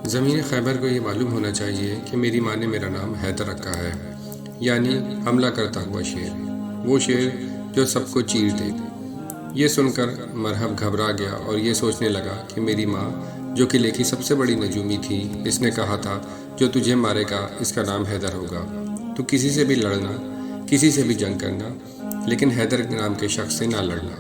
زمین خیبر کو یہ معلوم ہونا چاہیے کہ میری ماں نے میرا نام حیدر رکھا ہے، یعنی حملہ کرتا ہوا شیر، وہ شیر جو سب کو چیر دے۔ یہ سن کر مرحب گھبرا گیا اور یہ سوچنے لگا کہ میری ماں جو قلعے کی سب سے بڑی نجومی تھی، اس نے کہا تھا جو تجھے مارے گا اس کا نام حیدر ہوگا۔ تو کسی سے بھی لڑنا، کسی سے بھی جنگ کرنا، لیکن حیدر نام کے شخص سے نہ لڑنا۔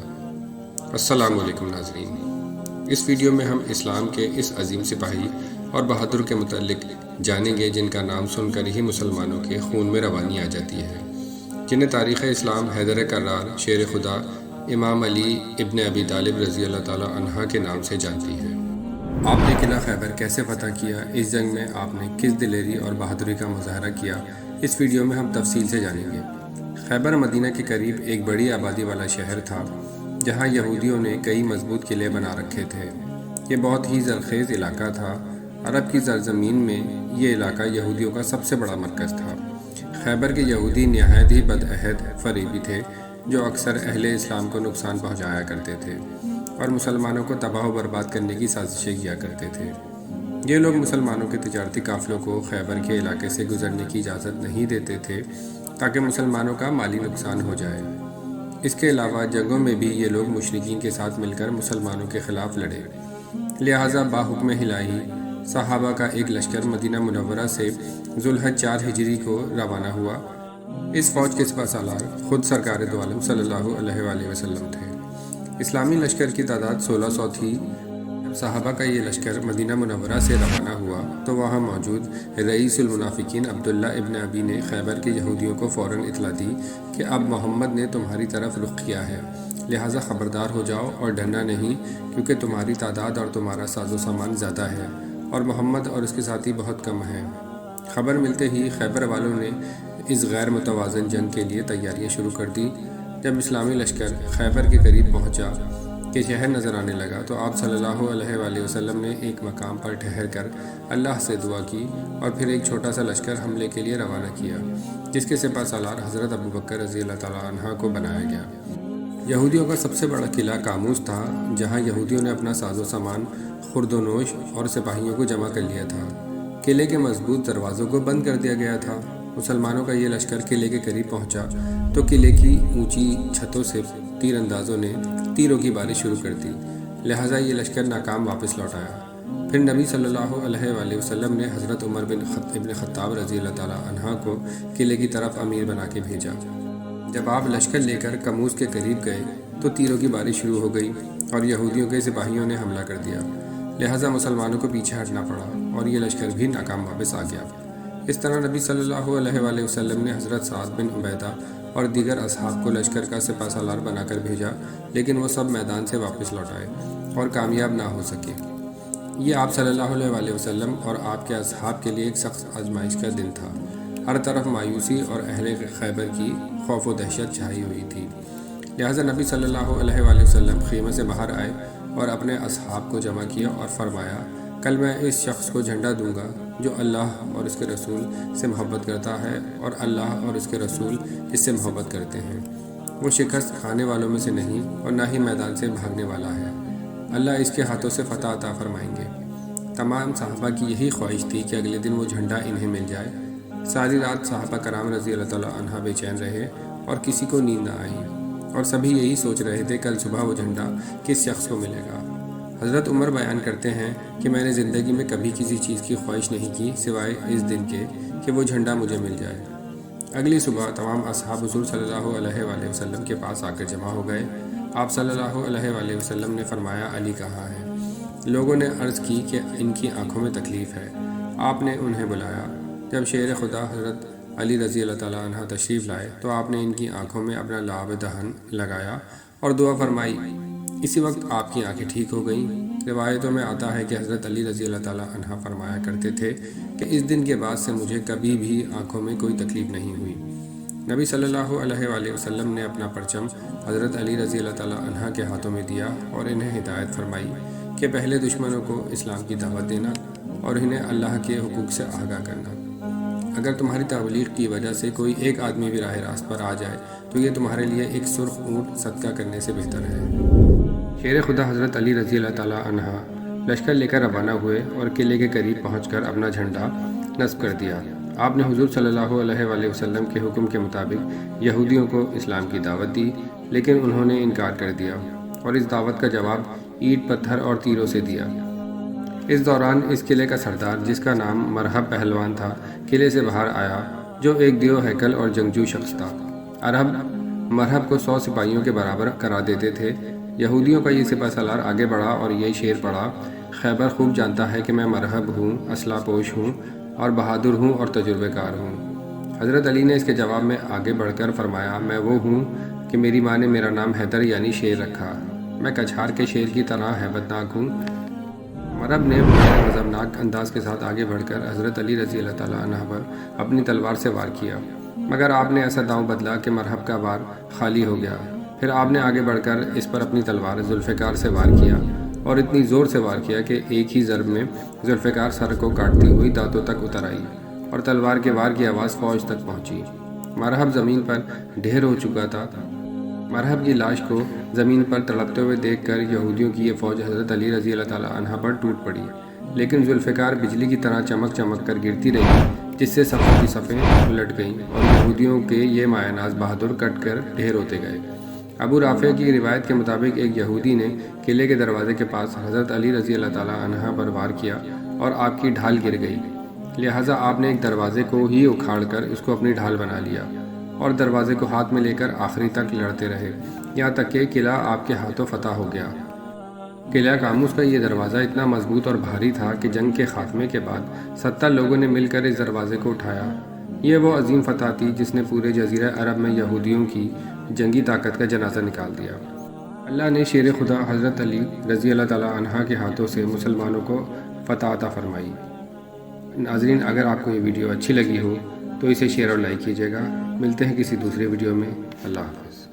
السلام علیکم ناظرین، اس ویڈیو میں ہم اسلام کے اس عظیم سپاہی اور بہادر کے متعلق جانیں گے جن کا نام سن کر ہی مسلمانوں کے خون میں روانی آ جاتی ہے، جنہیں تاریخ اسلام حیدر کرار، شیر خدا، امام علی ابن ابی طالب رضی اللہ تعالی عنہ کے نام سے جانتی ہے۔ آپ نے قلعہ خیبر کیسے فتح کیا، اس جنگ میں آپ نے کس دلیری اور بہادری کا مظاہرہ کیا، اس ویڈیو میں ہم تفصیل سے جانیں گے۔ خیبر مدینہ کے قریب ایک بڑی آبادی والا شہر تھا، جہاں یہودیوں نے کئی مضبوط قلعے بنا رکھے تھے۔ یہ بہت ہی زرخیز علاقہ تھا۔ عرب کی سرزمین میں یہ علاقہ یہودیوں کا سب سے بڑا مرکز تھا۔ خیبر کے یہودی نہایت ہی بدعہد فریبی تھے، جو اکثر اہل اسلام کو نقصان پہنچایا کرتے تھے اور مسلمانوں کو تباہ و برباد کرنے کی سازشیں کیا کرتے تھے۔ یہ لوگ مسلمانوں کے تجارتی قافلوں کو خیبر کے علاقے سے گزرنے کی اجازت نہیں دیتے تھے تاکہ مسلمانوں کا مالی نقصان ہو جائے۔ اس کے علاوہ جنگوں میں بھی یہ لوگ مشرکین کے ساتھ مل کر مسلمانوں کے خلاف لڑے۔ لہٰذا باحکم الہی صحابہ کا ایک لشکر مدینہ منورہ سے ذوالحج 4 ہجری کو روانہ ہوا۔ اس فوج کے سپہ سالار خود سرکار دو عالم صلی اللہ علیہ وآلہ وسلم تھے۔ اسلامی لشکر کی تعداد 1600 تھی۔ جب صحابہ کا یہ لشکر مدینہ منورہ سے روانہ ہوا تو وہاں موجود رئیس المنافقین عبداللہ ابن ابی نے خیبر کے یہودیوں کو فوراً اطلاع دی کہ اب محمد نے تمہاری طرف رخ کیا ہے، لہٰذا خبردار ہو جاؤ اور ڈرنا نہیں، کیونکہ تمہاری تعداد اور تمہارا ساز و سامان زیادہ ہے اور محمد اور اس کے ساتھی بہت کم ہیں۔ خبر ملتے ہی خیبر والوں نے اس غیر متوازن جنگ کے لیے تیاریاں شروع کر دی۔ جب اسلامی لشکر خیبر کے قریب پہنچا کہ شہر نظر آنے لگا تو آپ صلی اللہ علیہ وآلہ وسلم نے ایک مقام پر ٹھہر کر اللہ سے دعا کی اور پھر ایک چھوٹا سا لشکر حملے کے لیے روانہ کیا، جس کے سپہ سالار حضرت ابوبکر رضی اللہ تعالیٰ عنہ کو بنایا گیا۔ یہودیوں کا سب سے بڑا قلعہ قاموس تھا، جہاں یہودیوں نے اپنا ساز و سامان خرد و نوش اور سپاہیوں کو جمع کر لیا تھا۔ قلعے کے مضبوط دروازوں کو بند کر دیا گیا تھا۔ مسلمانوں کا یہ لشکر قلعے کے قریب پہنچا تو قلعے کی اونچی چھتوں سے تیر اندازوں نے تیروں کی بارش شروع کر دی، لہٰذا یہ لشکر ناکام واپس لوٹ آیا۔ پھر نبی صلی اللہ علیہ وآلہ وسلم نے حضرت عمر ابن خطاب رضی اللہ تعالیٰ عنہ کو قلعے کی طرف امیر بنا کے بھیجا۔ جب آپ لشکر لے کر قاموس کے قریب گئے تو تیروں کی بارش شروع ہو گئی اور یہودیوں کے سپاہیوں نے حملہ کر دیا، لہٰذا مسلمانوں کو پیچھے ہٹنا پڑا اور یہ لشکر بھی ناکام واپس آ گیا۔ اس طرح نبی صلی اللہ علیہ وآلہ وسلم نے حضرت سعد بن عبیدہ اور دیگر اصحاب کو لشکر کا سپہ سالار بنا کر بھیجا، لیکن وہ سب میدان سے واپس لوٹ آئے اور کامیاب نہ ہو سکے۔ یہ آپ صلی اللہ علیہ وآلہ وسلم اور آپ کے اصحاب کے لیے ایک سخت آزمائش کا دن تھا۔ ہر طرف مایوسی اور اہل خیبر کی خوف و دہشت چھائی ہوئی تھی، لہٰذا نبی صلی اللہ علیہ وآلہ وسلم خیمے سے باہر آئے اور اپنے اصحاب کو جمع کیا اور فرمایا، کل میں اس شخص کو جھنڈا دوں گا جو اللہ اور اس کے رسول سے محبت کرتا ہے اور اللہ اور اس کے رسول اس سے محبت کرتے ہیں۔ وہ شکست کھانے والوں میں سے نہیں اور نہ ہی میدان سے بھاگنے والا ہے۔ اللہ اس کے ہاتھوں سے فتح عطا فرمائیں گے۔ تمام صحابہ کی یہی خواہش تھی کہ اگلے دن وہ جھنڈا انہیں مل جائے۔ ساری رات صحابہ کرام رضی اللہ تعالیٰ عنہ بے چین رہے اور کسی کو نیند نہ آئی اور سبھی یہی سوچ رہے تھے کل صبح وہ جھنڈا کس شخص کو ملے گا۔ حضرت عمر بیان کرتے ہیں کہ میں نے زندگی میں کبھی کسی چیز کی خواہش نہیں کی سوائے اس دن کے کہ وہ جھنڈا مجھے مل جائے۔ اگلی صبح تمام اصحاب حضور صلی اللہ علیہ وآلہ وسلم کے پاس آ کر جمع ہو گئے۔ آپ صلی اللہ علیہ وآلہ وسلم نے فرمایا، علی کہاں ہے؟ لوگوں نے عرض کی کہ ان کی آنکھوں میں تکلیف ہے۔ آپ نے انہیں بلایا۔ جب شیر خدا حضرت علی رضی اللہ تعالیٰ عنہ تشریف لائے تو آپ نے ان کی آنکھوں میں اپنا لعاب دہن لگایا اور دعا فرمائی۔ اسی وقت آپ کی آنکھیں ٹھیک ہو گئیں۔ روایتوں میں آتا ہے کہ حضرت علی رضی اللہ تعالیٰ عنہ فرمایا کرتے تھے کہ اس دن کے بعد سے مجھے کبھی بھی آنکھوں میں کوئی تکلیف نہیں ہوئی۔ نبی صلی اللہ علیہ وآلہ وسلم نے اپنا پرچم حضرت علی رضی اللہ تعالیٰ عنہ کے ہاتھوں میں دیا اور انہیں ہدایت فرمائی کہ پہلے دشمنوں کو اسلام کی دعوت دینا اور انہیں اللہ کے حقوق سے آگاہ کرنا۔ اگر تمہاری تبلیغ کی وجہ سے کوئی ایک آدمی بھی راہ راست پر آ جائے تو یہ تمہارے لیے ایک سرخ اونٹ صدقہ کرنے سے بہتر ہے۔ شیر خدا حضرت علی رضی اللہ تعالیٰ عنہ لشکر لے کر روانہ ہوئے اور قلعے کے قریب پہنچ کر اپنا جھنڈا نصب کر دیا۔ آپ نے حضور صلی اللہ علیہ وآلہ وسلم کے حکم کے مطابق یہودیوں کو اسلام کی دعوت دی، لیکن انہوں نے انکار کر دیا اور اس دعوت کا جواب اینٹ، پتھر اور تیروں سے دیا۔ اس دوران اس قلعے کا سردار، جس کا نام مرحب پہلوان تھا، قلعے سے باہر آیا، جو ایک دیو ہیکل اور جنگجو شخص تھا۔ عرب مرحب کو 100 سپاہیوں کے برابر کرا دیتے تھے۔ یہودیوں کا یہ سپہ سالار آگے بڑھا اور یہ شعر پڑھا: خیبر خوب جانتا ہے کہ میں مرحب ہوں، اسلحہ پوش ہوں اور بہادر ہوں اور تجربے کار ہوں۔ حضرت علی نے اس کے جواب میں آگے بڑھ کر فرمایا: میں وہ ہوں کہ میری ماں نے میرا نام حیدر یعنی شیر رکھا۔ میں کچھار کے شیر کی طرح ہیبت ناک ہوں۔ مرحب نے بڑے غضبناک انداز کے ساتھ آگے بڑھ کر حضرت علی رضی اللہ تعالیٰ عنہ پر اپنی تلوار سے وار کیا، مگر آپ نے ایسا داؤں بدلا کہ مرحب کا وار خالی ہو گیا۔ پھر آپ نے آگے بڑھ کر اس پر اپنی تلوار ذوالفقار سے وار کیا اور اتنی زور سے وار کیا کہ ایک ہی ضرب میں ذوالفقار سر کو کاٹتی ہوئی دانتوں تک اتر آئی اور تلوار کے وار کی آواز فوج تک پہنچی۔ مرحب زمین پر ڈھیر ہو چکا تھا۔ مرحب کی لاش کو زمین پر تڑپتے ہوئے دیکھ کر یہودیوں کی یہ فوج حضرت علی رضی اللہ تعالیٰ عنہ پر ٹوٹ پڑی، لیکن ذوالفقار بجلی کی طرح چمک چمک کر گرتی رہی، جس سے صفوں کی صفیں الٹ گئیں اور یہودیوں کے یہ مایہ ناز بہادر کٹ کر ڈھیر ہوتے گئے۔ ابو رافع کی روایت کے مطابق ایک یہودی نے قلعے کے دروازے کے پاس حضرت علی رضی اللہ تعالیٰ عنہ پر وار کیا اور آپ کی ڈھال گر گئی، لہٰذا آپ نے ایک دروازے کو ہی اکھاڑ کر اس کو اپنی ڈھال بنا لیا اور دروازے کو ہاتھ میں لے کر آخری تک لڑتے رہے، یہاں تک کہ قلعہ آپ کے ہاتھوں فتح ہو گیا۔ قلعہ قاموس کا یہ دروازہ اتنا مضبوط اور بھاری تھا کہ جنگ کے خاتمے کے بعد 70 لوگوں نے مل کر اس دروازے کو اٹھایا۔ یہ وہ عظیم فتح تھی جس نے پورے جزیرہ عرب میں یہودیوں کی جنگی طاقت کا جنازہ نکال دیا۔ اللہ نے شیر خدا حضرت علی رضی اللہ تعالیٰ عنہ کے ہاتھوں سے مسلمانوں کو فتح عطا فرمائی۔ ناظرین، اگر آپ کو یہ ویڈیو اچھی لگی ہو تو اسے شیئر اور لائک کیجیے گا۔ ملتے ہیں کسی دوسرے ویڈیو میں۔ اللہ حافظ۔